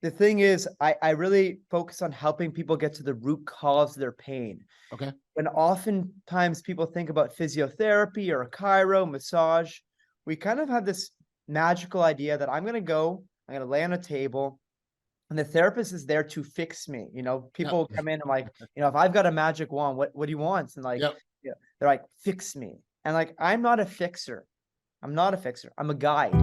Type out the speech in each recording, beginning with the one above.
The thing is, I really focus on helping people get to the root cause of their pain. Okay. And oftentimes people think about physiotherapy or chiro, massage. We kind of have this magical idea that I'm going to lay on a table, and the therapist is there to fix me. Yep. People come in and like, if I've got a magic wand, what do you want? And like, Yep. yeah, they're like, fix me. And like, I'm not a fixer. I'm not a fixer. I'm a guide.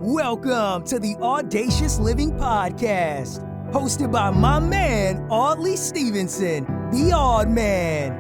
Welcome to the Audacious Living Podcast, hosted by my man, Audley Stevenson, the Odd Man.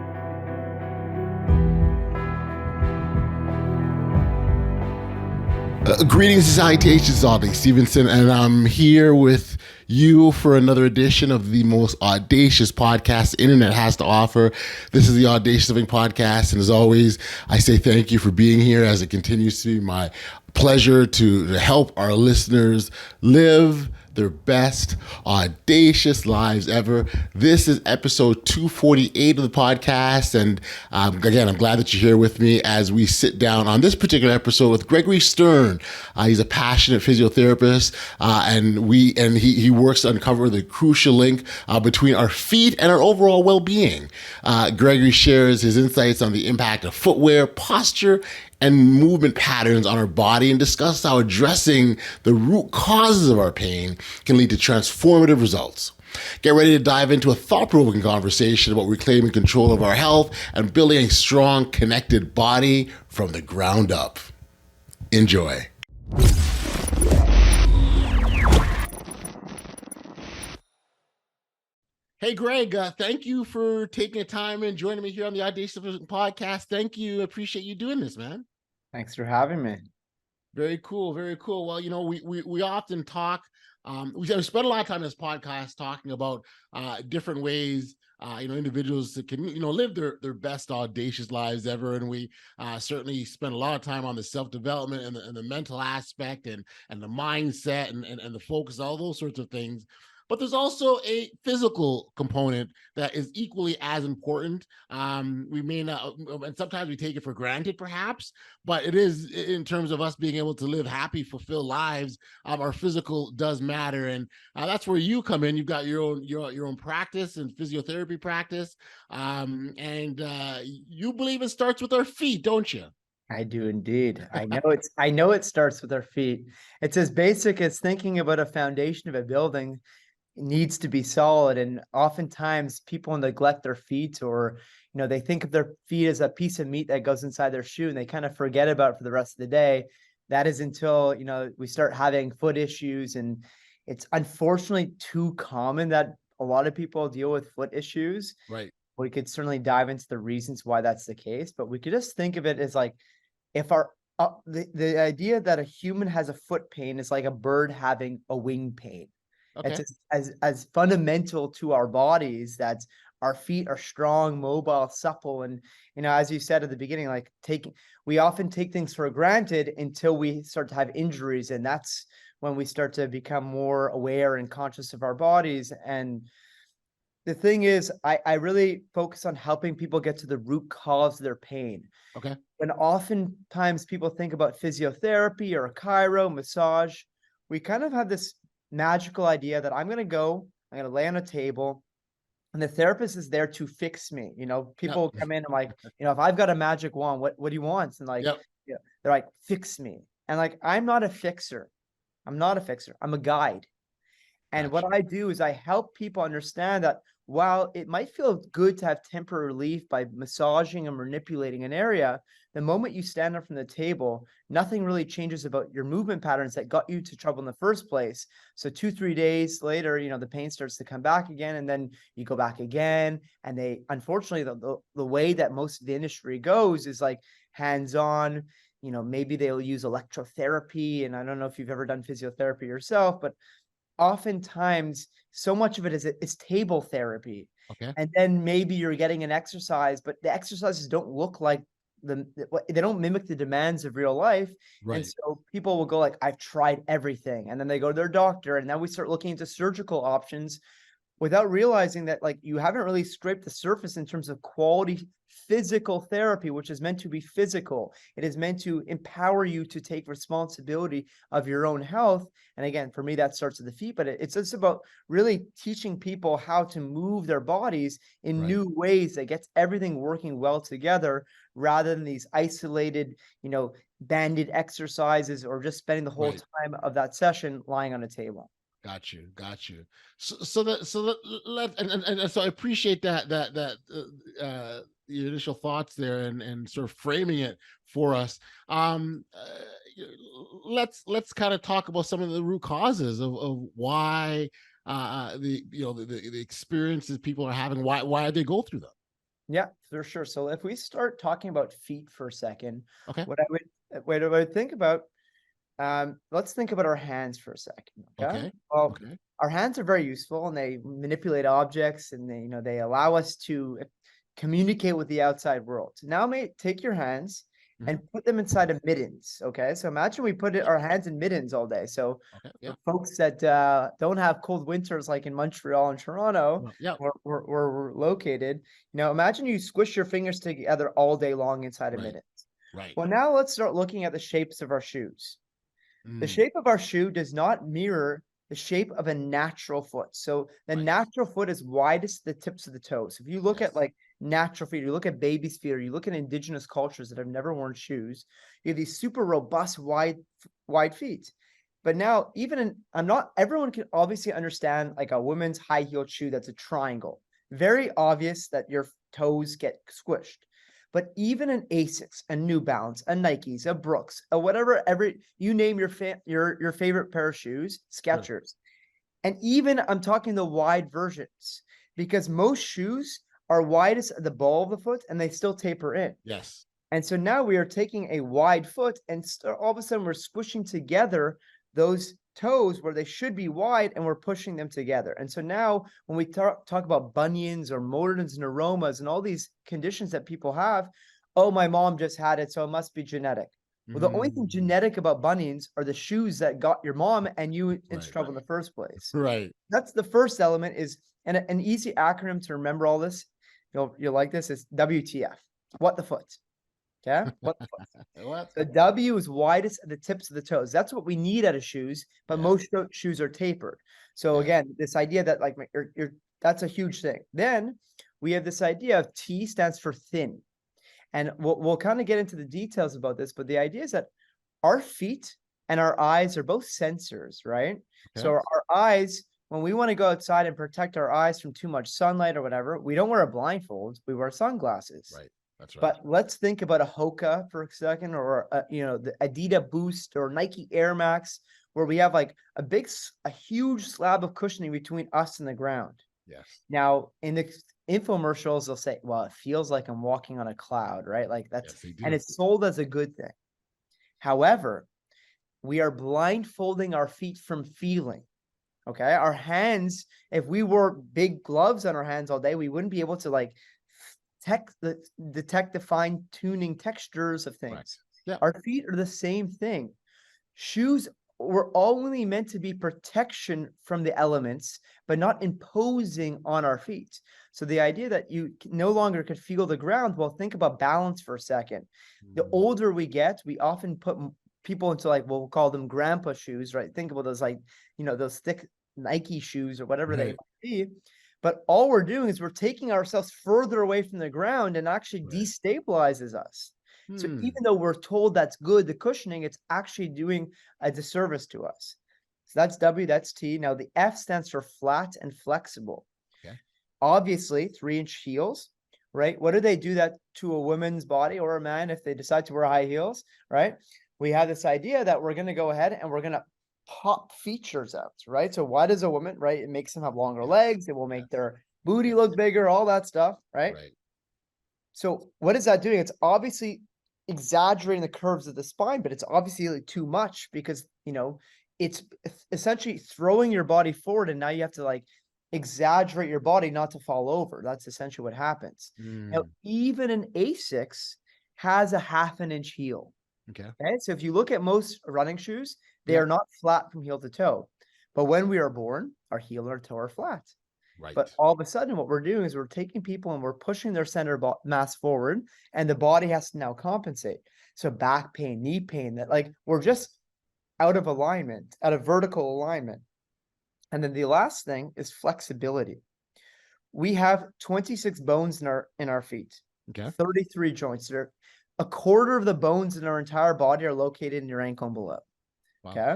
Greetings and salutations, Audley Stevenson, and I'm here with you for another edition of the most audacious podcast the internet has to offer. This is the Audacious Living Podcast, and as always, I say thank you for being here, as it continues to be my pleasure to help our listeners live their best audacious lives ever. This is episode 248 of the podcast, and again, I'm glad that you're here with me as we sit down on this particular episode with Gregory Stern. He's a passionate physiotherapist, and he works to uncover the crucial link between our feet and our overall well-being. Gregory shares his insights on the impact of footwear, posture, and movement patterns on our body, and discuss how addressing the root causes of our pain can lead to transformative results. Get ready to dive into a thought-provoking conversation about reclaiming control of our health and building a strong, connected body from the ground up. Enjoy. Hey, Greg, thank you for taking the time and joining me here on the Audacious Podcast. Thank you. Appreciate you doing this, man. Thanks for having me. Very cool. Very cool. Well, we often talk, we spend a lot of time in this podcast talking about different ways, individuals that can, live their best audacious lives ever. And we certainly spend a lot of time on the self-development and the mental aspect and the mindset and the focus, all those sorts of things. But there's also a physical component that is equally as important. We may not, and sometimes we take it for granted, perhaps, but it is in terms of us being able to live happy, fulfilled lives. Our physical does matter, and that's where you come in. You've got your own practice and physiotherapy practice, and you believe it starts with our feet, don't you? I do indeed. I know it starts with our feet. It's as basic as thinking about a foundation of a building needs to be solid. And oftentimes people neglect their feet, or, they think of their feet as a piece of meat that goes inside their shoe, and they kind of forget about it for the rest of the day. That is until, we start having foot issues. And it's unfortunately too common that a lot of people deal with foot issues. Right. We could certainly dive into the reasons why that's the case, but we could just think of it as like, if the idea that a human has a foot pain is like a bird having a wing pain. Okay. It's as fundamental to our bodies, that our feet are strong, mobile, supple. And, as you said at the beginning, like we often take things for granted until we start to have injuries. And that's when we start to become more aware and conscious of our bodies. And the thing is, I really focus on helping people get to the root cause of their pain. Okay. And oftentimes people think about physiotherapy or chiro, massage. We kind of have this magical idea that I'm going to lay on a table, and the therapist is there to fix me. People Yep. come in and like, if I've got a magic wand, what do you want? And like, Yep. yeah, they're like, fix me. And like, I'm not a fixer. I'm not a fixer. I'm a guide. And Gotcha. what I do is I help people understand that while it might feel good to have temporary relief by massaging and manipulating an area, the moment you stand up from the table, nothing really changes about your movement patterns that got you to trouble in the first place. So 2-3 days later, the pain starts to come back again, and then you go back again. And unfortunately, the way that most of the industry goes is like hands-on. Maybe they'll use electrotherapy. And I don't know if you've ever done physiotherapy yourself, but oftentimes so much of it is table therapy. Okay. And then maybe you're getting an exercise, but the exercises don't look like they don't mimic the demands of real life. Right. And so people will go like, I've tried everything. And then they go to their doctor, and then we start looking into surgical options. without realizing that like you haven't really scraped the surface in terms of quality physical therapy, which is meant to be physical. It is meant to empower you to take responsibility of your own health. And again, for me, that starts at the feet, but it's just about really teaching people how to move their bodies in Right. new ways that gets everything working well together rather than these isolated, banded exercises or just spending the whole Right. time of that session lying on a table. Got you. Got you. And so I appreciate the initial thoughts there and sort of framing it for us. Let's kind of talk about some of the root causes of why the experiences people are having, why they go through them. Yeah, for sure. So if we start talking about feet for a second, Okay. what I would think about, let's think about our hands for a second. Okay. Okay. Well, Okay. our hands are very useful and they manipulate objects and they allow us to communicate with the outside world. So now take your hands and Mhm. put them inside of mittens. Okay. So imagine we put our hands in mittens all day. So Okay. for Yeah. folks that don't have cold winters like in Montreal and Toronto, Well, yeah. where we're located, imagine you squish your fingers together all day long inside of Right. mittens. Right. Well, now let's start looking at the shapes of our shoes. The Mm, shape of our shoe does not mirror the shape of a natural foot. So the right. natural foot is widest at the tips of the toes. If you look at Yes. like natural feet, you look at baby's feet, or you look at indigenous cultures that have never worn shoes, you have these super robust, wide feet. But now, I'm not, everyone can obviously understand like a woman's high heeled shoe that's a triangle. Very obvious that your toes get squished. But even an Asics, a New Balance, a Nikes, a Brooks, a whatever, you name your favorite pair of shoes, Sure. Skechers, and even I'm talking the wide versions because most shoes are widest at the ball of the foot and they still taper in. Yes. And so now we are taking a wide foot and all of a sudden we're squishing together those toes where they should be wide and we're pushing them together. And so now when we talk about bunions or Morton's neuromas and all these conditions that people have, oh, my mom just had it, so it must be genetic. Well, the only thing Mm, genetic about bunions are the shoes that got your mom and you into right. trouble in the first place. Right. That's the first element is, and an easy acronym to remember all this, you'll like this, is WTF. What the foot. Okay? What the foot. What? The W is widest at the tips of the toes. That's what we need out of shoes, but Yes. most shoes are tapered. So Yes. again, this idea that like that's a huge thing. Then we have this idea of T stands for thin. And we'll kind of get into the details about this, but the idea is that our feet and our eyes are both sensors, right? So Okay. our eyes, when we want to go outside and protect our eyes from too much sunlight or whatever, we don't wear a blindfold, we wear sunglasses. Right. That's right. But let's think about a Hoka for a second, or the Adidas Boost or Nike Air Max, where we have like a huge slab of cushioning between us and the ground. Yes. Now, in the infomercials, they'll say, "Well, it feels like I'm walking on a cloud," right? Like that's, Yes, they and do. it's sold as a good thing. However, we are blindfolding our feet from feeling. Okay, our hands, if we wore big gloves on our hands all day, we wouldn't be able to like detect the fine tuning textures of Right. things. Yeah. Our feet are the same thing. Shoes were only meant to be protection from the elements, but not imposing on our feet. So the idea that you no longer could feel the ground, well, think about balance for a second. The Mm, older we get, we often put people into like, we'll call them grandpa shoes, right? Think about those like, those thick Nike shoes or whatever they right. might be. But all we're doing is we're taking ourselves further away from the ground and actually Right. destabilizes us. So Hmm. even though we're told that's good, the cushioning, it's actually doing a disservice to us. So that's W, that's T. Now the F stands for flat and flexible. Okay. Obviously, 3-inch heels, right? What do they do that to a woman's body or a man if they decide to wear high heels, right? We have this idea that we're going to go ahead and we're going to pop features out, right? So why does a woman, right? It makes them have longer Yes. legs. It will make Yes. their booty Yes. look bigger, all that stuff, right? Right. So what is that doing? It's obviously exaggerating the curves of the spine, but it's obviously like too much because, it's essentially throwing your body forward and now you have to like exaggerate your body not to fall over. That's essentially what happens. Now, Mm, even an Asics has a 1/2 inch heel. okay. Okay, so if you look at most running shoes, they Yeah. are not flat from heel to toe. But when we are born, our heel and our toe are flat. Right. But all of a sudden, what we're doing is we're taking people and we're pushing their center mass forward, and the body has to now compensate. So back pain, knee pain, that like we're just out of alignment, out of vertical alignment. And then the last thing is flexibility. We have 26 bones in our feet, Okay. 33 joints. There, a quarter of the bones in our entire body are located in your ankle and below. Wow. Okay.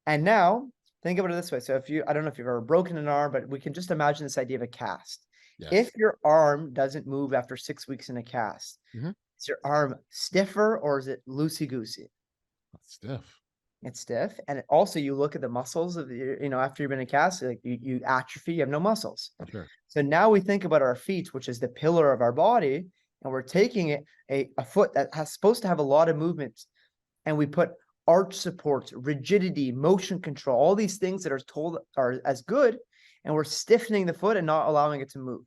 And now think about it this way. So I don't know if you've ever broken an arm, but we can just imagine this idea of a cast. Yes. If your arm doesn't move after 6 weeks in a cast, is your arm stiffer or is it loosey-goosey? Stiff. It's stiff. And also you look at the muscles of after you've been in a cast, like you atrophy, you have no muscles. Sure. So now we think about our feet, which is the pillar of our body, and we're taking a foot that has supposed to have a lot of movement, and we put arch support, rigidity, motion control, all these things that are told are as good, and we're stiffening the foot and not allowing it to move.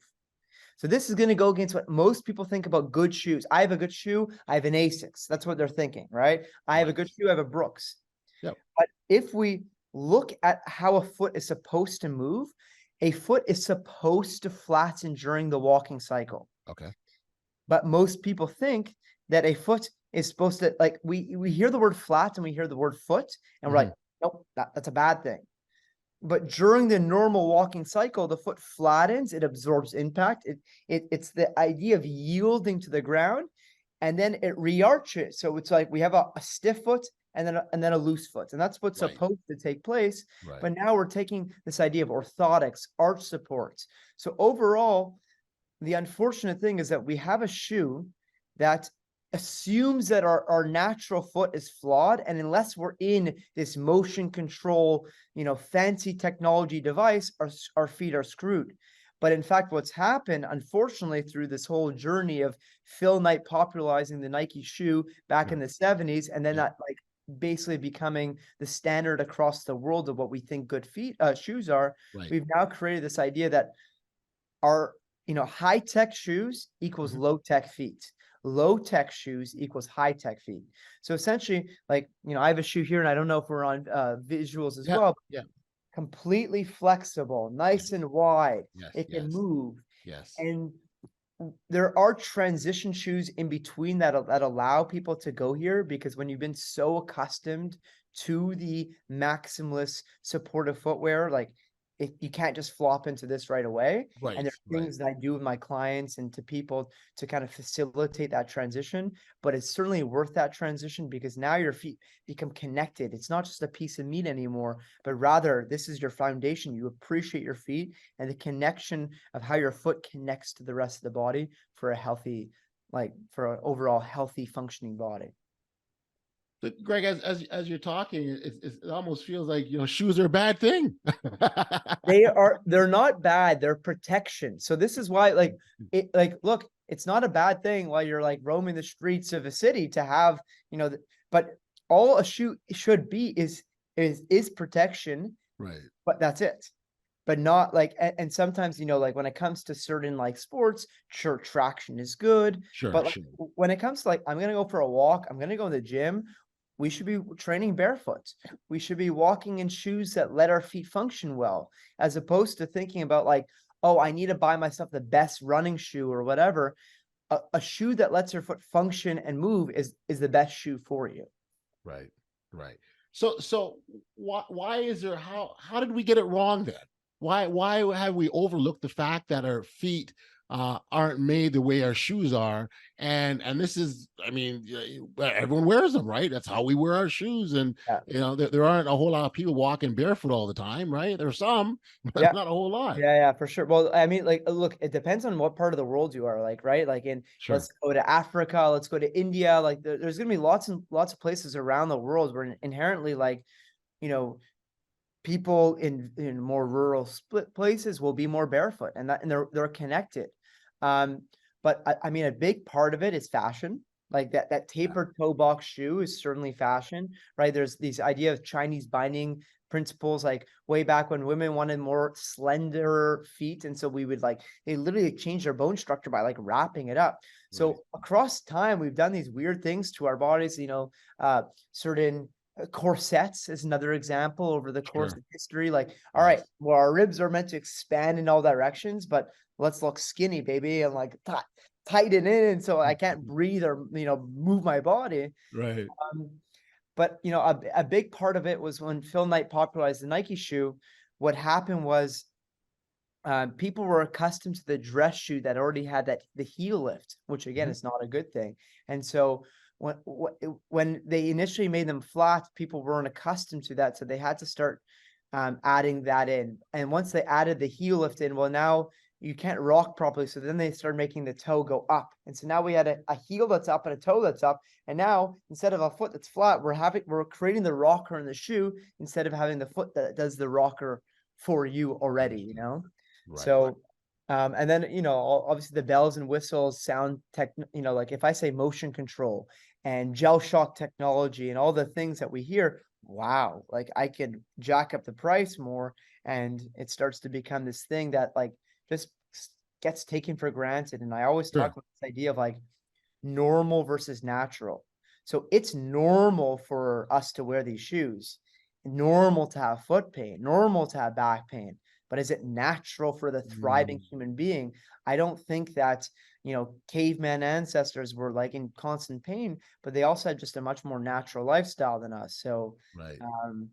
So this is going to go against what most people think about good shoes. I have a good shoe, I have an Asics. That's what they're thinking, right? I have a good shoe, I have a Brooks. Yep. But if we look at how a foot is supposed to move, a foot is supposed to flatten during the walking cycle. Okay. But most people think that a foot is supposed to, like, we hear the word flat and we hear the word foot, and we're like, nope, that's a bad thing. But during the normal walking cycle, the foot flattens, it absorbs impact. It's the idea of yielding to the ground, and then it re-arches. So it's like we have a stiff foot and then a loose foot, and that's what's supposed to take place. Right. But now we're taking this idea of orthotics, arch supports. So overall, the unfortunate thing is that we have a shoe that assumes that our natural foot is flawed, and unless we're in this motion control, fancy technology device, our feet are screwed. But in fact, what's happened, unfortunately, through this whole journey of Phil Knight popularizing the Nike shoe back in the 70s, and then that like basically becoming the standard across the world of what we think good shoes are, we've now created this idea that our high-tech shoes equals low-tech feet. Low-tech shoes equals high-tech feet. So essentially, like, I have a shoe here, and I don't know if we're on visuals as well. Yeah. Completely flexible, nice and wide. It can move. Yes. And there are transition shoes in between that allow people to go here, because when you've been so accustomed to the maximalist supportive footwear, like you can't just flop into this right away. And there are things that I do with my clients and to people to kind of facilitate that transition, but it's certainly worth that transition because now your feet become connected. It's not just a piece of meat anymore, but rather this is your foundation. You appreciate your feet and the connection of how your foot connects to the rest of the body for a healthy, for an overall healthy functioning body. But Greg, as you're talking, it almost feels like shoes are a bad thing. They're not bad. They're protection. So this is why, look, it's not a bad thing while you're roaming the streets of a city to have, but all a shoe should be is protection. Right. But that's it. But not and sometimes, when it comes to certain sports, sure, traction is good. Sure. But when it comes to I'm going to go for a walk, I'm going to go to the gym, we should be training barefoot. We should be walking in shoes that let our feet function well, as opposed to thinking about oh, I need to buy myself the best running shoe or whatever. A shoe that lets your foot function and move is the best shoe for you. Right. Right. So why is there, how did we get it wrong then? Why have we overlooked the fact that our feet aren't made the way our shoes are? And this is, everyone wears them, right? That's how we wear our shoes. And, there aren't a whole lot of people walking barefoot all the time, right? There's some, but not a whole lot. Yeah, for sure. Well, look, it depends on what part of the world you are right? Let's go to Africa, let's go to India. There's going to be lots and lots of places around the world where inherently, people in more rural split places will be more barefoot, and they're connected. But a big part of it is fashion. That tapered toe box shoe is certainly fashion, right? There's these idea of Chinese binding principles, way back when women wanted more slender feet, and so we would they literally change their bone structure by wrapping it up. So across time, we've done these weird things to our bodies. Certain Corsets is another example over the course Sure. of history. Like, all right, Yes. well, our ribs are meant to expand in all directions, but let's look skinny, baby, and like tighten in so I can't breathe or move my body. Right. Um, but a big part of it was when Phil Knight popularized the Nike shoe. What happened was people were accustomed to the dress shoe that already had the heel lift, which again Mhm. is not a good thing. And so when they initially made them flat, people weren't accustomed to that, so they had to start adding that in. And once they added the heel lift in, well, now you can't rock properly. So then they started making the toe go up, and so now we had a heel that's up and a toe that's up. And now instead of a foot that's flat, we're creating the rocker in the shoe instead of having the foot that does the rocker for you already. Understood. Right. So, and then, obviously the bells and whistles, sound tech, like if I say motion control and gel shock technology and all the things that we hear, wow, like I could jack up the price more, and it starts to become this thing that like just gets taken for granted. And I always talk Sure. about this idea of like normal versus natural. So it's normal for us to wear these shoes, normal to have foot pain, normal to have back pain. But is it natural for the thriving Mm, human being? I don't think that, caveman ancestors were like in constant pain, but they also had just a much more natural lifestyle than us. So right. um,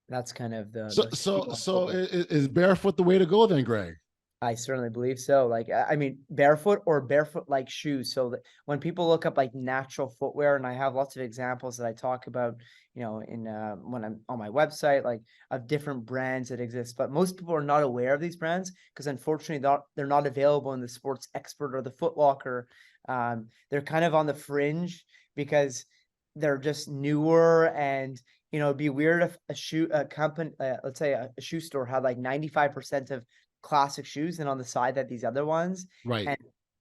that's kind of So the so spiel on so footwear. is barefoot the way to go then, Greg? I certainly believe so. Like, I mean, barefoot or barefoot like shoes. So that when people look up like natural footwear, and I have lots of examples that I talk about, in when I'm on my website, like of different brands that exist. But most people are not aware of these brands because unfortunately they're not available in the Sports Expert or the Foot Locker. They're kind of on the fringe because they're just newer, and it'd be weird if a company, let's say a shoe store had like 95% of classic shoes and on the side that these other ones. Right. And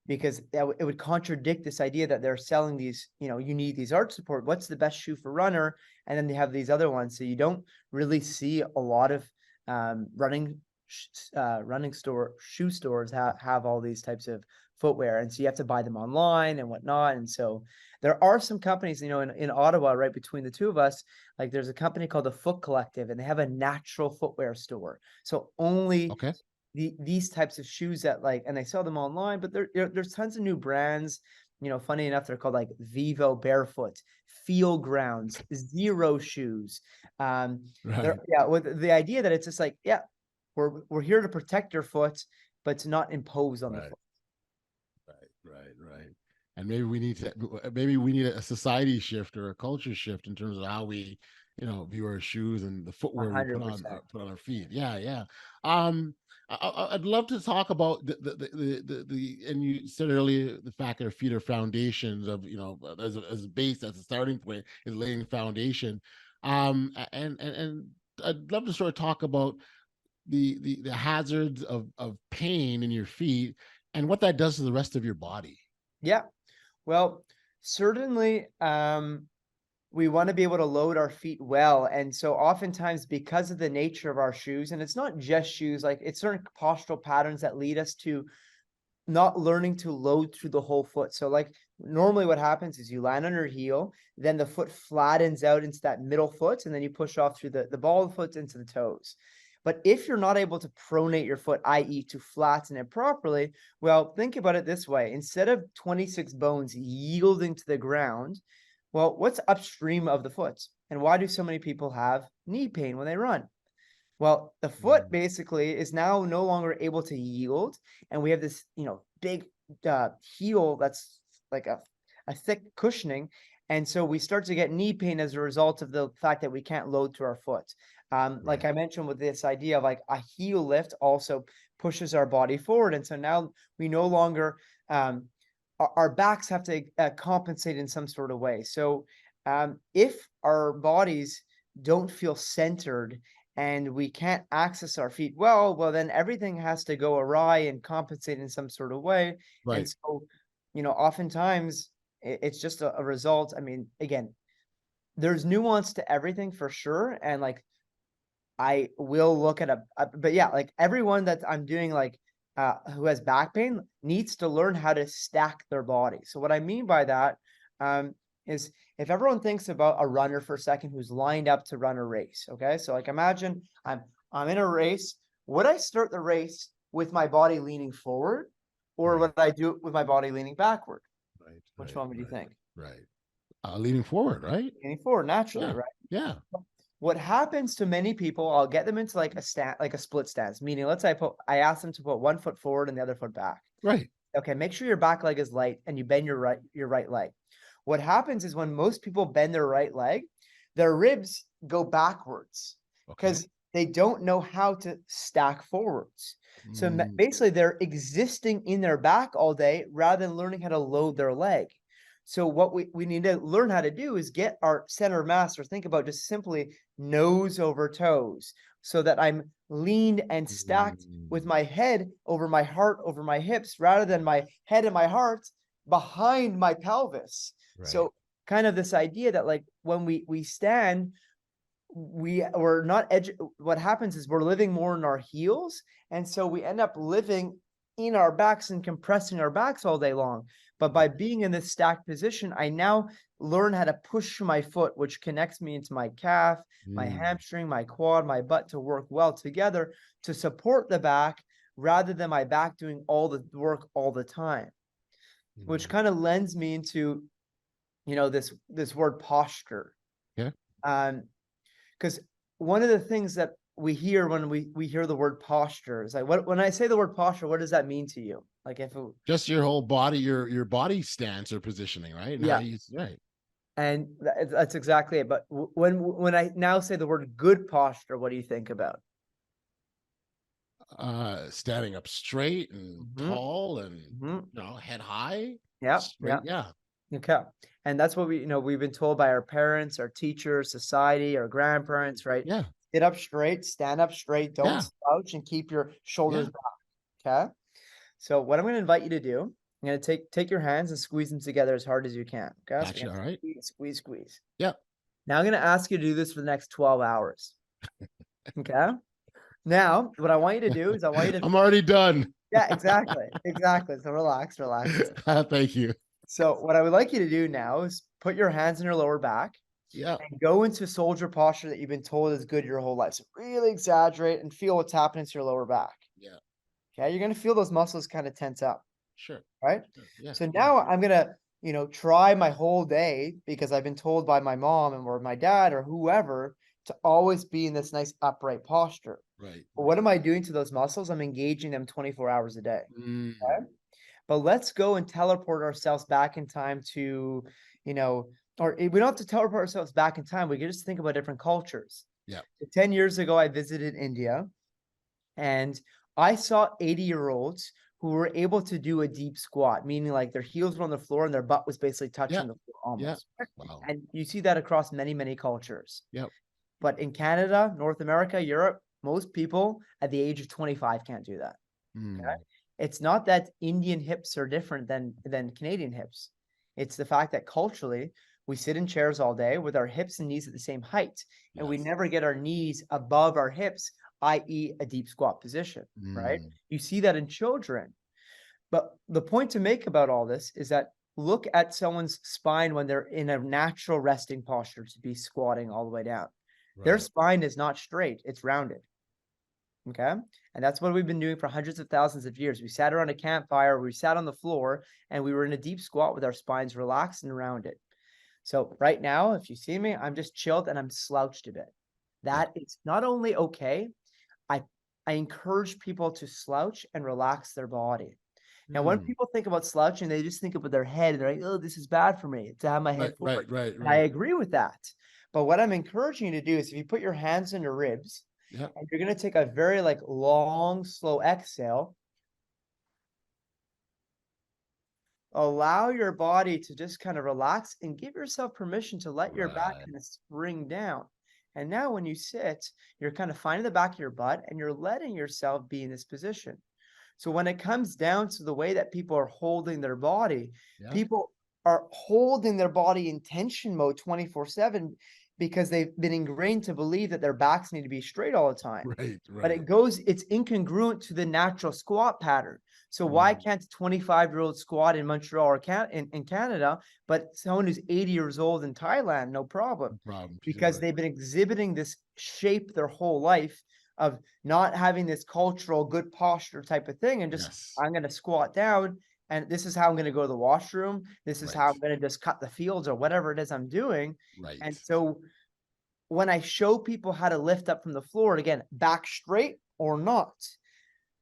because it would contradict this idea that they're selling these, you need these arch support. What's the best shoe for runner? And then they have these other ones. So you don't really see a lot of running shoe stores have all these types of footwear. And so you have to buy them online and whatnot. And so there are some companies, in Ottawa, right between the two of us, like there's a company called the Foot Collective, and they have a natural footwear store. So only Okay. these types of shoes that like, and they sell them online, but there's tons of new brands. Funny enough, they're called like Vivo Barefoot, Feel Grounds, Zero Shoes. They're Right. yeah, with the idea that it's just like, yeah, we're here to protect your foot, but to not impose on the Right. foot. Right. And maybe we need a society shift or a culture shift in terms of how we, view our shoes and the A footwear we hundred percent. put on our feet. Yeah, yeah. Um, I'd love to talk about and you said earlier the fact that our feet are foundations of, as a base, as a starting point is laying foundation. And I'd love to sort of talk about the hazards of pain in your feet and what that does to the rest of your body. Yeah. Well, certainly, we want to be able to load our feet well. And so oftentimes because of the nature of our shoes, and it's not just shoes, like it's certain postural patterns that lead us to not learning to load through the whole foot. So like normally what happens is you land on your heel, then the foot flattens out into that middle foot, and then you push off through the ball of the foot into the toes. But if you're not able to pronate your foot, i.e. to flatten it properly, well, think about it this way. Instead of 26 bones yielding to the ground, well, what's upstream of the foot? And why do so many people have knee pain when they run? Well, the foot Mm, basically is now no longer able to yield, and we have this, big heel that's like a thick cushioning, and so we start to get knee pain as a result of the fact that we can't load to our foot. Like right. I mentioned with this idea of like a heel lift also pushes our body forward, and so now we no longer our backs have to compensate in some sort of way. So if our bodies don't feel centered and we can't access our feet well, then everything has to go awry and compensate in some sort of way. And Right. so, oftentimes it's just a result. I mean, again, there's nuance to everything for sure. And like, I will look at but yeah, like everyone that I'm doing like, who has back pain needs to learn how to stack their body. So what I mean by that, um, is if everyone thinks about a runner for a second who's lined up to run a race, okay? So like imagine I'm in a race. Would I start the race with my body leaning forward, or Right. would I do it with my body leaning backward? Right. Which Right. one would you Right. think? Right. Leaning forward, right? Leaning forward naturally, Yeah. right? Yeah. What happens to many people, I'll get them into like a split stance, meaning let's say I ask them to put one foot forward and the other foot back. Right. Okay, make sure your back leg is light and you bend your right leg. What happens is when most people bend their right leg, their ribs go backwards Okay. because they don't know how to stack forwards. So Mm, basically, they're existing in their back all day rather than learning how to load their leg. So what we need to learn how to do is get our center of mass, or think about just simply nose over toes, so that I'm leaned and stacked with mm, my head over my heart, over my hips, rather than my head and my heart behind my pelvis. right. So kind of this idea that like when we stand, we're not what happens is we're living more in our heels, and so we end up living in our backs and compressing our backs all day long. But by being in this stacked position, I now learn how to push my foot, which connects me into my calf, my Mm, hamstring, my quad, my butt, to work well together to support the back rather than my back doing all the work all the time, which mm. kind of lends me into this word posture. Yeah. um because one of the things that we hear when we hear the word posture is like, when I say the word posture, what does that mean to you? Like if it, Just your whole body, your body stance or positioning, right? And how yeah, you right. and that's exactly it. But when I now say the word good posture, what do you think about? Standing up straight and Hmm. tall and Hmm. head high, Yeah, yeah. straight. Yeah. Okay. And that's what we've been told by our parents, our teachers, society, our grandparents, right? Yeah. Sit up straight, stand up straight, don't Yeah. slouch, and keep your shoulders Yeah. back. Okay. So what I'm going to invite you to do, I'm going to take your hands and squeeze them together as hard as you can. Okay. So Gotcha. we're All going right. to squeeze, squeeze, squeeze. Yeah. Now I'm going to ask you to do this for the next 12 hours. Okay. Now, what I want you to do is I want you to, I'm already done. yeah, exactly. Exactly. So relax, relax. Thank you. So what I would like you to do now is put your hands in your lower back Yeah. and go into soldier posture that you've been told is good your whole life. So really exaggerate and feel what's happening to your lower back. Yeah. Okay. You're going to feel those muscles kind of tense up. Sure. Right. Sure. Yeah. So Yeah. now I'm going to, try my whole day, because I've been told by my mom or my dad or whoever to always be in this nice upright posture. Right. But what am I doing to those muscles? I'm engaging them 24 hours a day. Mm, Okay? But let's go and teleport ourselves back in time to, or we don't have to teleport ourselves back in time. We can just think about different cultures. yeah. So 10 years ago, I visited India, and I saw 80-year-olds who were able to do a deep squat, meaning like their heels were on the floor and their butt was basically Yeah. touching the floor Yeah. almost. Wow. And you see that across many, many cultures. Yep. But in Canada, North America, Europe, most people at the age of 25 can't do that. Okay? Mm, It's not that Indian hips are different than Canadian hips. It's the fact that culturally we sit in chairs all day with our hips and knees at the same height, and we yes. never get our knees above our hips, i.e. a deep squat position, right? Mm, You see that in children. But the point to make about all this is that look at someone's spine when they're in a natural resting posture to be squatting all the way down. Their right. spine is not straight, it's rounded. Okay. And that's what we've been doing for hundreds of thousands of years. We sat around a campfire, we sat on the floor, and we were in a deep squat with our spines relaxed and rounded. So right now, if you see me, I'm just chilled and I'm slouched a bit. Yeah. That is not only okay, I I encourage people to slouch and relax their body. Now, when Mm, people think about slouching, they just think about their head. They're like, oh, this is bad for me to have my head right. forward. Right. Right. And I Right. agree with that. But what I'm encouraging you to do is if you put your hands on your ribs, Yeah. and you're going to take a very like long, slow exhale, allow your body to just kind of relax and give yourself permission to let your back Right. kind of spring down. And now when you sit, you're kind of finding the back of your butt and you're letting yourself be in this position. So when it comes down to the way that people are holding their body, Yeah. people are holding their body in tension mode 24/7 because they've been ingrained to believe that their backs need to be straight all the time. Right. But Right. it's incongruent to the natural squat pattern. So why Mm, can't a 25-year-old squat in Montreal or in Canada, but someone who's 80 years old in Thailand, no problem? no problem. Because they've been exhibiting this shape their whole life of not having this cultural good posture type of thing, and just, Yes. I'm going to squat down, and this is how I'm going to go to the washroom. This is how Right. I'm going to just cut the fields or whatever it is I'm doing. Right. And so when I show people how to lift up from the floor, and again, back straight or not,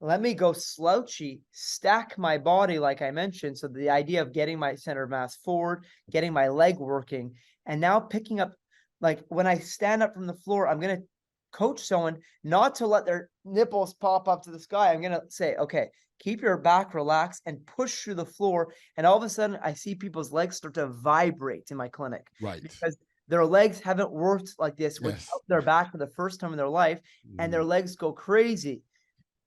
let me go slouchy, stack my body, like I mentioned. So the idea of getting my center of mass forward, getting my leg working, and now picking up, like when I stand up from the floor, I'm going to coach someone not to let their nipples pop up to the sky. I'm going to say, okay, keep your back relaxed and push through the floor. And all of a sudden, I see people's legs start to vibrate in my clinic Right. because their legs haven't worked like this Yes. without their back for the first time in their life, and Mm, their legs go crazy.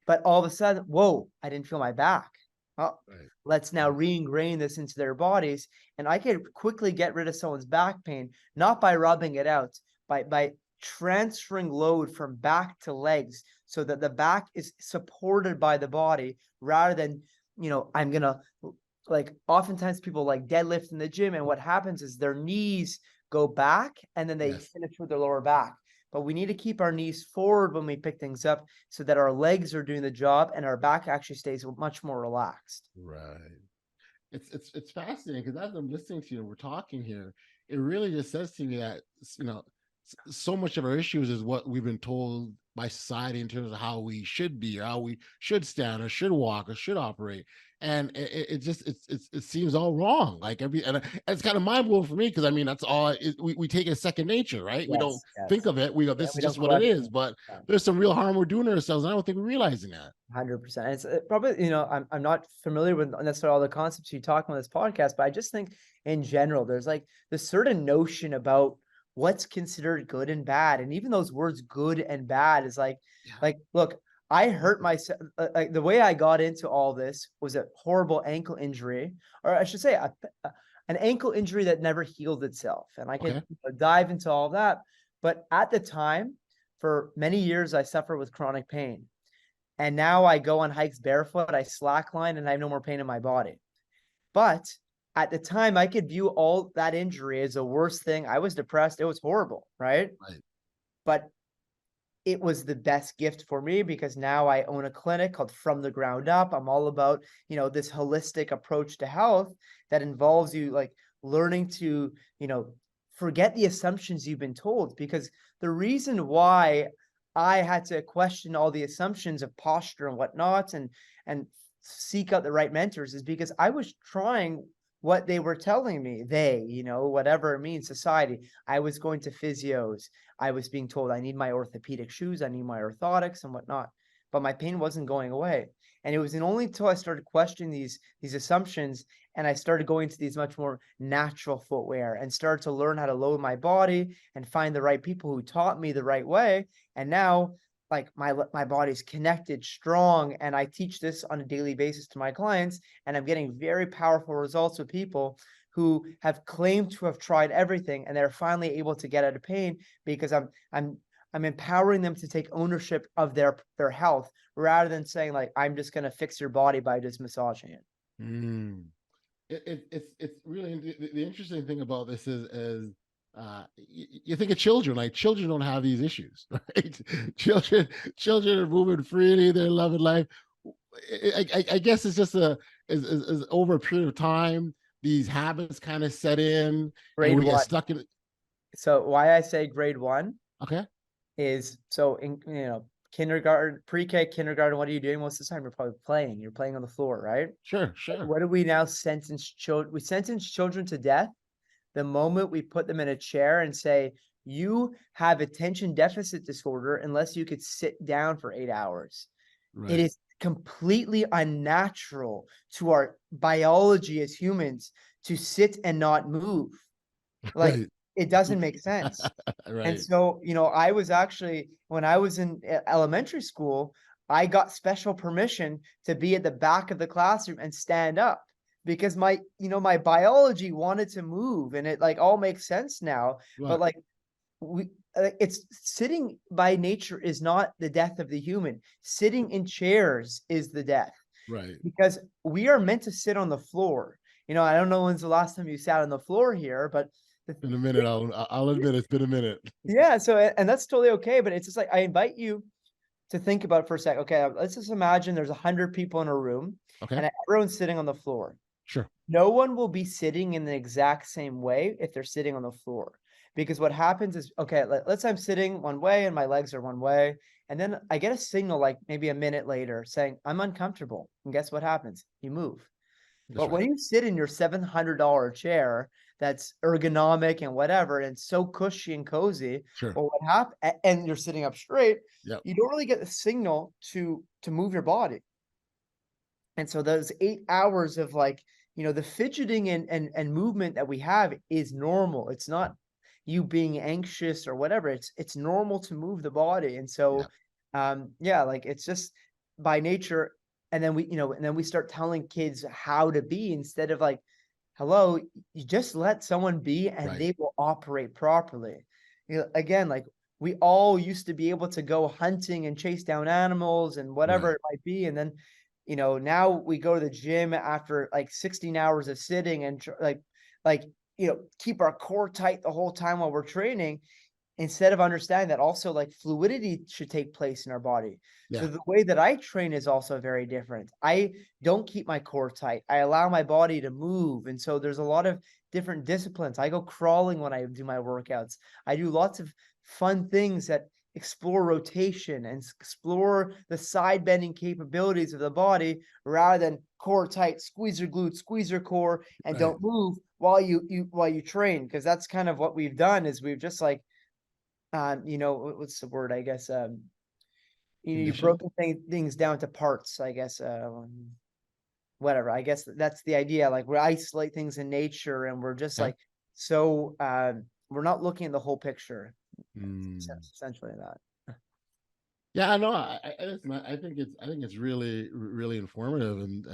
But all of a sudden, whoa, I didn't feel my back. Oh, right. let's now Right. re-ingrain this into their bodies. And I could quickly get rid of someone's back pain, not by rubbing it out, by transferring load from back to legs so that the back is supported by the body rather than, I'm gonna, like, oftentimes people like deadlift in the gym, and what happens is their knees go back and then they Yes. finish with their lower back. But we need to keep our knees forward when we pick things up so that our legs are doing the job and our back actually stays much more relaxed. Right. It's fascinating because as I'm listening to you and we're talking here, it really just says to me that so much of our issues is what we've been told by society in terms of how we should be or how we should stand or should walk or should operate. And it seems all wrong. Like and it's kind of mind blowing for me because I mean that's all we take it as second nature, right? We don't Yes, think yes. of it. We go, Yeah, this we is don't just what it is. question. But Yeah. there's some real harm we're doing to ourselves. And I don't think we're realizing that. 100%. It's probably, I'm not familiar with necessarily all the concepts you talk about in this podcast, but I just think in general, there's like this certain notion about what's considered good and bad. And even those words good and bad is Yeah. look, I hurt myself. Like the way I got into all this was a horrible ankle injury, or I should say an ankle injury that never healed itself. And I Okay. could dive into all that. But at the time, for many years, I suffered with chronic pain. And now I go on hikes barefoot, I slackline, and I have no more pain in my body. But at the time, I could view all that injury as the worst thing. I was depressed. It was horrible, right? Right. But it was the best gift for me because now I own a clinic called From the Ground Up. I'm all about, this holistic approach to health that involves you like learning to, forget the assumptions you've been told. Because the reason why I had to question all the assumptions of posture and whatnot and seek out the right mentors is because I was trying what they were telling me. Whatever it means, society. I was going to physios. I was being told I need my orthopedic shoes, I need my orthotics and whatnot, but my pain wasn't going away. And it was only until I started questioning these assumptions and I started going to these much more natural footwear and started to learn how to load my body and find the right people who taught me the right way. And now, like my body's connected, strong, and I teach this on a daily basis to my clients, and I'm getting very powerful results with people who have claimed to have tried everything and they're finally able to get out of pain because I'm empowering them to take ownership of their health rather than saying like I'm just going to fix your body by just massaging it. Mm. It's really the interesting thing about this is you think of children, like children don't have these issues, right? children are moving freely, they're loving life. I guess it's just is over a period of time these habits kind of set in and Grade we get one. stuck in it. So why I say grade one Okay. is so in kindergarten, pre-K, kindergarten, what are you doing most of the time? You're probably playing. You're playing on the floor, right? Sure. What do we now sentence children? We sentence children to death the moment we put them in a chair and say, you have attention deficit disorder unless you could sit down for 8 hours. It Right. is completely unnatural to our biology as humans to sit and not move. Like Right. it doesn't make sense. And Right. so, I was actually, when I was in elementary school, I got special permission to be at the back of the classroom and stand up because my biology wanted to move, and it like all makes sense now. But Right. like it's sitting by nature is not the death of the human. Sitting in chairs is the death, Right. because we are meant to sit on the floor. I don't know when's the last time you sat on the floor here, but the In a minute, I'll admit it's been a minute. yeah, so and that's totally okay, but it's just like I invite you to think about it for a sec. Okay, let's just imagine there's 100 people in a room Okay. and everyone's sitting on the floor. Sure. No one will be sitting in the exact same way if they're sitting on the floor. Because what happens is, okay, let's say I'm sitting one way and my legs are one way. And then I get a signal like maybe a minute later saying, I'm uncomfortable. And guess what happens? You move. That's But right. when you sit in your $700 chair that's ergonomic and whatever, and so cushy and cozy, Sure. well, what happens? And you're sitting up straight, Yep. you don't really get the signal to move your body. And so those 8 hours of like, the fidgeting and movement that we have is normal. It's not you being anxious or whatever. It's normal to move the body. And Yeah. so yeah, like it's just by nature. And then we start telling kids how to be instead of like, hello, you just let someone be and Right. they will operate properly. Again, like we all used to be able to go hunting and chase down animals and whatever Right. it might be. And then now we go to the gym after like 16 hours of sitting and like, keep our core tight the whole time while we're training, instead of understanding that also like fluidity should take place in our body. So Yeah. the way that I train is also very different. I don't keep my core tight. I allow my body to move. And so there's a lot of different disciplines. I go crawling when I do my workouts. I do lots of fun things that explore rotation and explore the side bending capabilities of the body, rather than core tight, squeeze your glutes, squeeze your core, and Right. don't move while you train. Because that's kind of what we've done, is we've just like what's the word? I guess you've Conditioned. broken things down to parts, I guess. Whatever. I guess that's the idea. Like we isolate things in nature, and we're just Okay. like so we're not looking at the whole picture. Mm. Essentially that. Yeah, I know. Listen, I think it's really really informative and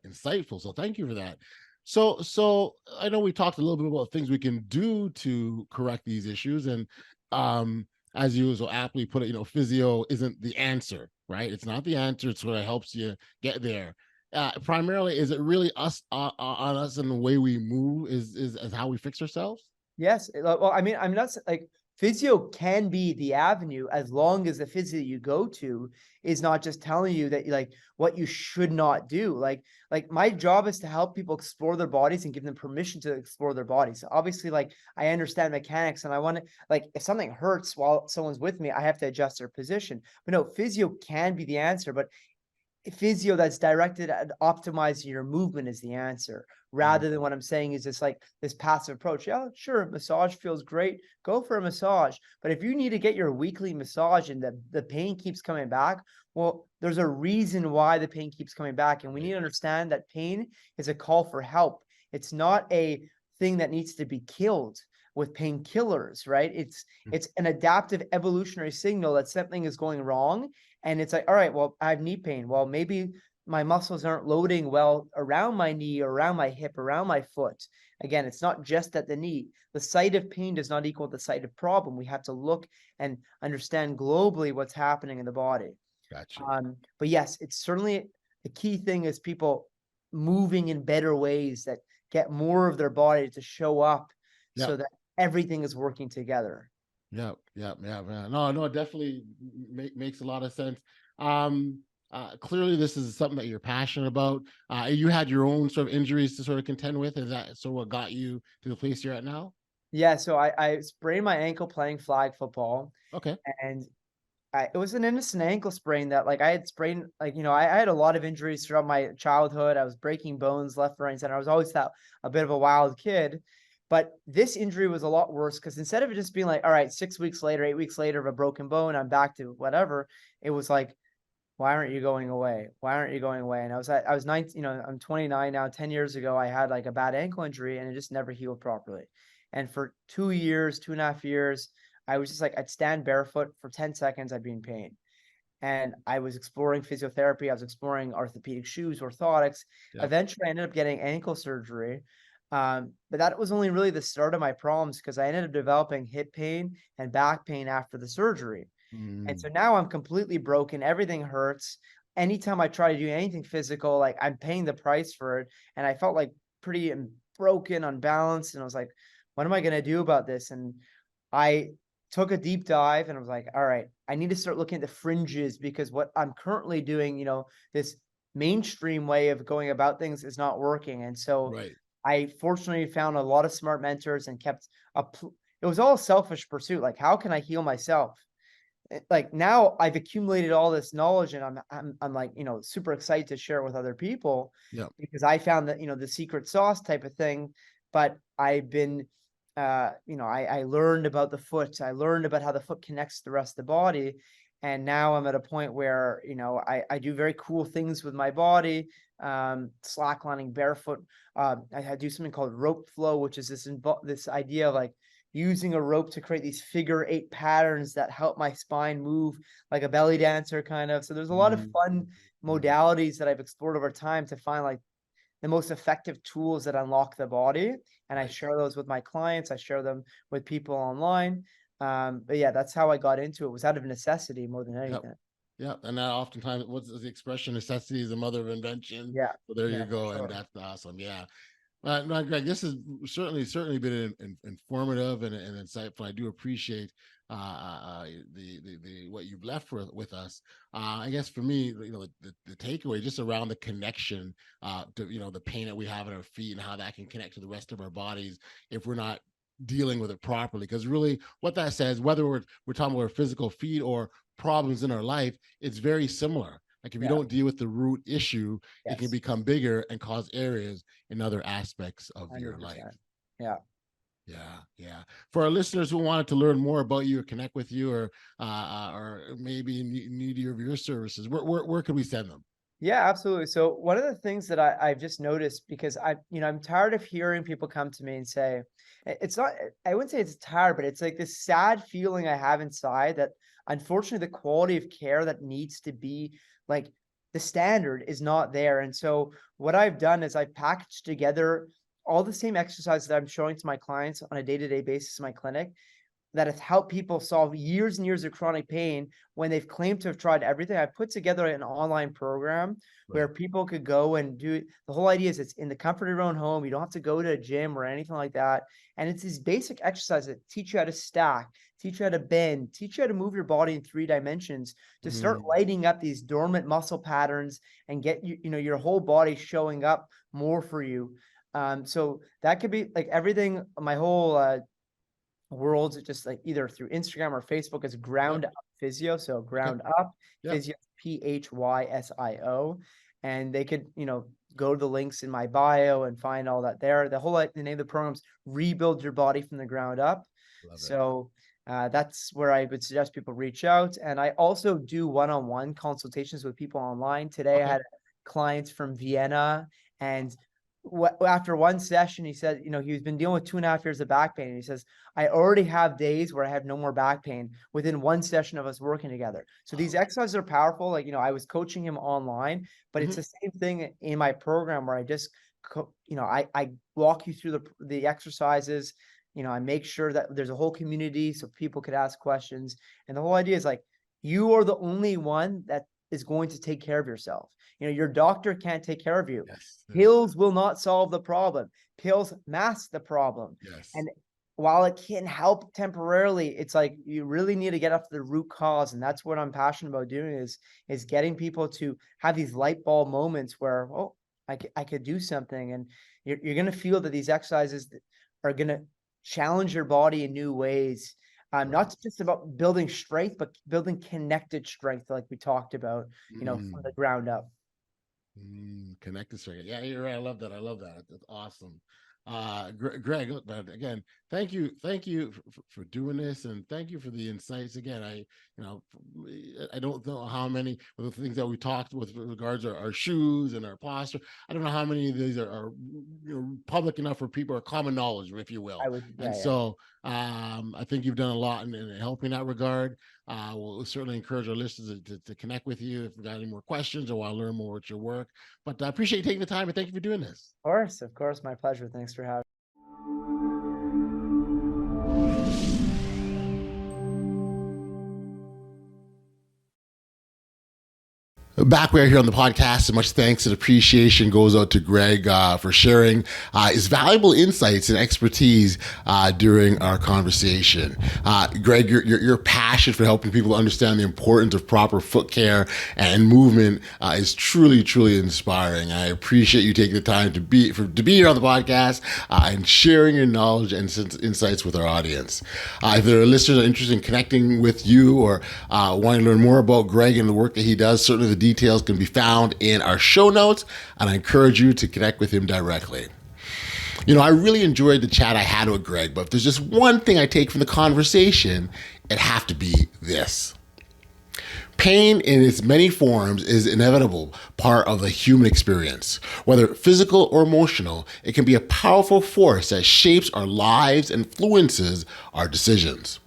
insightful. So thank you for that. So I know we talked a little bit about things we can do to correct these issues, and um, as you so aptly put it, physio isn't the answer, right? It's not the answer. It's what helps you get there. Primarily, is it really us on us and the way we move is how we fix ourselves? Yes. Well, I'm not like physio can be the avenue, as long as the physio you go to is not just telling you that like what you should not do. Like my job is to help people explore their bodies and give them permission to explore their bodies. Obviously, like I understand mechanics and I want to, like, if something hurts while someone's with me, I have to adjust their position. But no, physio can be the answer, but physio that's directed at optimizing your movement is the answer, Mm. rather than what I'm saying is just like this passive approach. Yeah, sure, massage feels great. Go for a massage. But if you need to get your weekly massage and the pain keeps coming back, well, there's a reason why the pain keeps coming back. And we need Right. to understand that pain is a call for help. It's not a thing that needs to be killed with painkillers, right? Mm. It's an adaptive evolutionary signal that something is going wrong, and it's like, all right, well, I have knee pain. Well, maybe my muscles aren't loading well around my knee, or around my hip, around my foot. Again, it's not just at the knee. The site of pain does not equal the site of problem. We have to look and understand globally what's happening in the body. Gotcha. But yes, it's certainly the key thing is people moving in better ways that get more of their body to show up, Yeah. so that everything is working together. Yeah, yeah, yeah, yeah. No, no, it definitely makes a lot of sense. Um, Clearly, this is something that you're passionate about. You had your own sort of injuries to sort of contend with. Is that sort of what got you to the place you're at now? Yeah, so I sprained my ankle playing flag football, Okay. and it was an innocent ankle sprain that like I had sprained, like, I had a lot of injuries throughout my childhood. I was breaking bones left, right, and center. I was always that a bit of a wild kid. But this injury was a lot worse, because instead of it just being like, all right, 6 weeks later, 8 weeks later of a broken bone, I'm back to whatever, it was like, why aren't you going away? Why aren't you going away? And I was 19, I'm 29 now. 10 years ago, I had like a bad ankle injury and it just never healed properly. And for 2 years, 2.5 years, I was just like, I'd stand barefoot for 10 seconds, I'd be in pain. And I was exploring physiotherapy. I was exploring orthopedic shoes, orthotics. Yeah. Eventually, I ended up getting ankle surgery. But that was only really the start of my problems because I ended up developing hip pain and back pain after the surgery. And Mm, so now I'm completely broken. Everything hurts. Anytime I try to do anything physical, like I'm paying the price for it. And I felt like pretty broken, unbalanced. And I was like, what am I going to do about this? And I took a deep dive and I was like, all right, I need to start looking at the fringes because what I'm currently doing, this mainstream way of going about things is not working. And so right. I fortunately found a lot of smart mentors and kept it was all selfish pursuit. Like, how can I heal myself? Like now I've accumulated all this knowledge and I'm like, super excited to share it with other people Yeah. because I found that, the secret sauce type of thing. But I've been, I learned about the foot. I learned about how the foot connects to the rest of the body. And now I'm at a point where, I do very cool things with my body, slacklining barefoot. I do something called rope flow, which is this idea of like using a rope to create these figure eight patterns that help my spine move like a belly dancer kind of. So there's a lot of Mm, fun mm, modalities that I've explored over time to find like the most effective tools that unlock the body. And I right. share those with my clients. I share them with people online. But yeah, that's how I got into it. Was out of necessity more than Yep. anything. Yeah, and that oftentimes, what's the expression? Necessity is the mother of invention. Yeah. So there you Yeah, for go, and sure. that's awesome. Yeah, no, Greg, this has certainly been informative and insightful. I do appreciate the what you've left with us. I guess for me, the takeaway just around the connection to the pain that we have in our feet and how that can connect to the rest of our bodies if we're not dealing with it properly. Because really, what that says, whether we're talking about our physical feet or problems in our life, it's very similar. Like if you Yeah. don't deal with the root issue, it can Yes. become bigger and cause areas in other aspects of your life. 100%. Yeah. Yeah, yeah. For our listeners who wanted to learn more about you or connect with you, or maybe need your services, where could we send them? Yeah, absolutely. So one of the things that I've just noticed because I'm tired of hearing people come to me and say, it's not, I wouldn't say it's tired, but it's like this sad feeling I have inside that unfortunately the quality of care that needs to be like the standard is not there. And so what I've done is I've packaged together all the same exercises that I'm showing to my clients on a day-to-day basis in my clinic that have helped people solve years and years of chronic pain when they've claimed to have tried everything. I put together an online program where Right. people could go and do it. The whole idea is it's in the comfort of your own home. You don't have to go to a gym or anything like that. And it's these basic exercises that teach you how to stack, teach you how to bend, teach you how to move your body in 3 dimensions to start Mm, lighting up these dormant muscle patterns and get your whole body showing up more for you. So that could be like everything, my whole worlds, just like either through Instagram or Facebook is yep. ground up physio. So Okay. ground up Yep. physio, PHYSIO. And they could, go to the links in my bio and find all that there. The name of the program's Rebuild Your Body from the Ground Up. Love it. So that's where I would suggest people reach out. And I also do one-on-one consultations with people online. Today I Okay. had clients from Vienna and after one session, he said, he's been dealing with 2.5 years of back pain. And he says, I already have days where I have no more back pain within one session of us working together. So these Wow. exercises are powerful. Like, I was coaching him online, but it's Mhm. the same thing in my program where I just, I walk you through the exercises. I make sure that there's a whole community so people could ask questions. And the whole idea is like, you are the only one that is going to take care of yourself. Your doctor can't take care of you. Yes. Yes. Pills will not solve the problem. Pills mask the problem. Yes. And while it can help temporarily, it's like you really need to get up to the root cause. And that's what I'm passionate about doing is getting people to have these light bulb moments where, oh, I could do something. And you're going to feel that these exercises are going to challenge your body in new ways. Right. Not just about building strength, but building connected strength, like we talked about, from the Mm. ground up. Connected circuit. Yeah, you're right. I love that. I love that. That's awesome. Greg, look, man, again, thank you for doing this, and thank you for the insights. Again, I don't know how many of the things that we talked with regards to our shoes and our posture. I don't know how many of these are public enough for people or common knowledge, if you will. I would, And yeah, yeah. so, I think you've done a lot in helping that regard. We'll certainly encourage our listeners to connect with you if they've got any more questions or want to learn more about your work. But I appreciate you taking the time, and thank you for doing this. Of course, my pleasure. Thanks for having me. Back we're here on the podcast, and much thanks and appreciation goes out to Greg for sharing his valuable insights and expertise during our conversation. Greg, your passion for helping people understand the importance of proper foot care and movement is truly, truly inspiring. I appreciate you taking the time to be here on the podcast and sharing your knowledge and insights with our audience. If there are listeners that are interested in connecting with you or wanting to learn more about Greg and the work that he does, certainly the details can be found in our show notes, and I encourage you to connect with him directly. I really enjoyed the chat I had with Greg, but if there's just one thing I take from the conversation, it'd have to be this. Pain in its many forms is an inevitable part of the human experience. Whether physical or emotional, it can be a powerful force that shapes our lives and influences our decisions.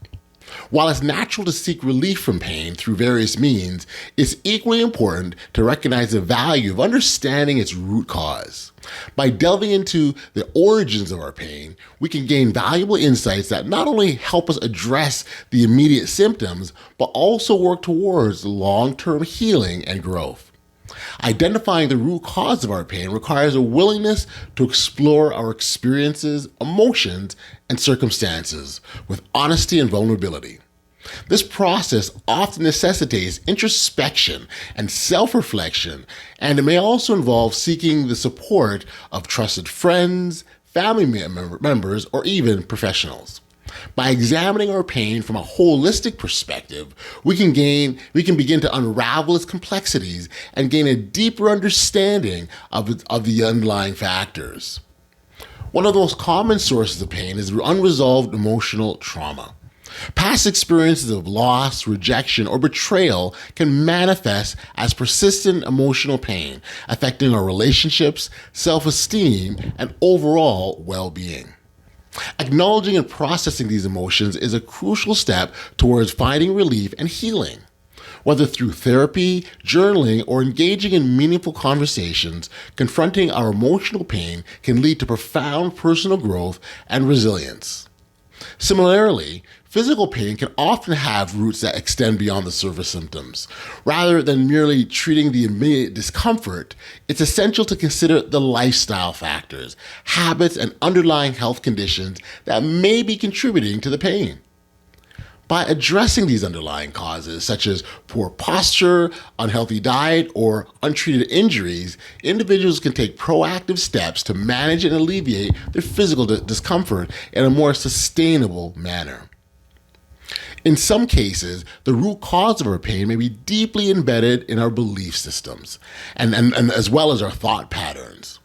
While it's natural to seek relief from pain through various means, it's equally important to recognize the value of understanding its root cause. By delving into the origins of our pain, we can gain valuable insights that not only help us address the immediate symptoms, but also work towards long-term healing and growth. Identifying the root cause of our pain requires a willingness to explore our experiences, emotions, and circumstances with honesty and vulnerability. This process often necessitates introspection and self-reflection, and it may also involve seeking the support of trusted friends, family members, or even professionals. By examining our pain from a holistic perspective, we can begin to unravel its complexities and gain a deeper understanding of the underlying factors. One of the most common sources of pain is unresolved emotional trauma. Past experiences of loss, rejection, or betrayal can manifest as persistent emotional pain, affecting our relationships, self-esteem, and overall well-being. Acknowledging and processing these emotions is a crucial step towards finding relief and healing. Whether through therapy, journaling, or engaging in meaningful conversations, confronting our emotional pain can lead to profound personal growth and resilience. Similarly, physical pain can often have roots that extend beyond the surface symptoms. Rather than merely treating the immediate discomfort, it's essential to consider the lifestyle factors, habits, and underlying health conditions that may be contributing to the pain. By addressing these underlying causes, such as poor posture, unhealthy diet, or untreated injuries, individuals can take proactive steps to manage and alleviate their physical discomfort in a more sustainable manner. In some cases, the root cause of our pain may be deeply embedded in our belief systems, and as well as our thought patterns.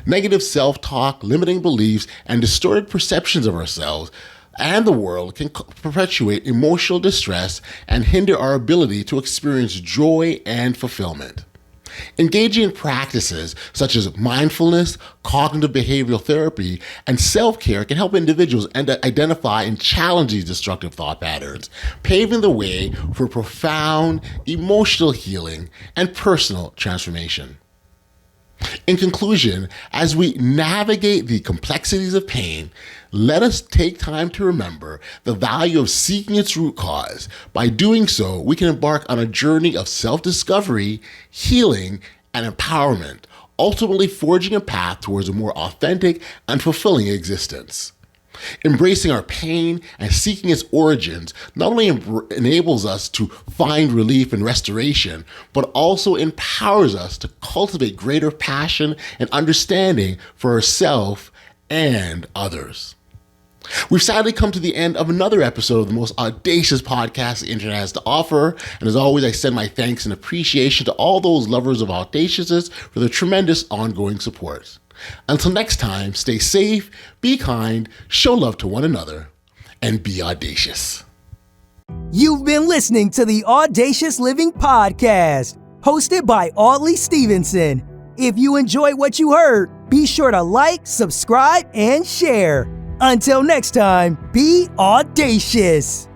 Negative self-talk, limiting beliefs, and distorted perceptions of ourselves and the world can perpetuate emotional distress and hinder our ability to experience joy and fulfillment. Engaging in practices such as mindfulness, cognitive behavioral therapy, and self-care can help individuals identify and challenge these destructive thought patterns, paving the way for profound emotional healing and personal transformation. In conclusion, as we navigate the complexities of pain, let us take time to remember the value of seeking its root cause. By doing so, we can embark on a journey of self-discovery, healing, and empowerment, ultimately forging a path towards a more authentic and fulfilling existence. Embracing our pain and seeking its origins not only enables us to find relief and restoration, but also empowers us to cultivate greater passion and understanding for ourselves and others. We've sadly come to the end of another episode of the most audacious podcast the internet has to offer. And as always, I send my thanks and appreciation to all those lovers of Audaciousness for their tremendous ongoing support. Until next time, stay safe, be kind, show love to one another, and be audacious. You've been listening to the Audacious Living Podcast, hosted by Audley Stevenson. If you enjoyed what you heard, be sure to like, subscribe, and share. Until next time, be audacious.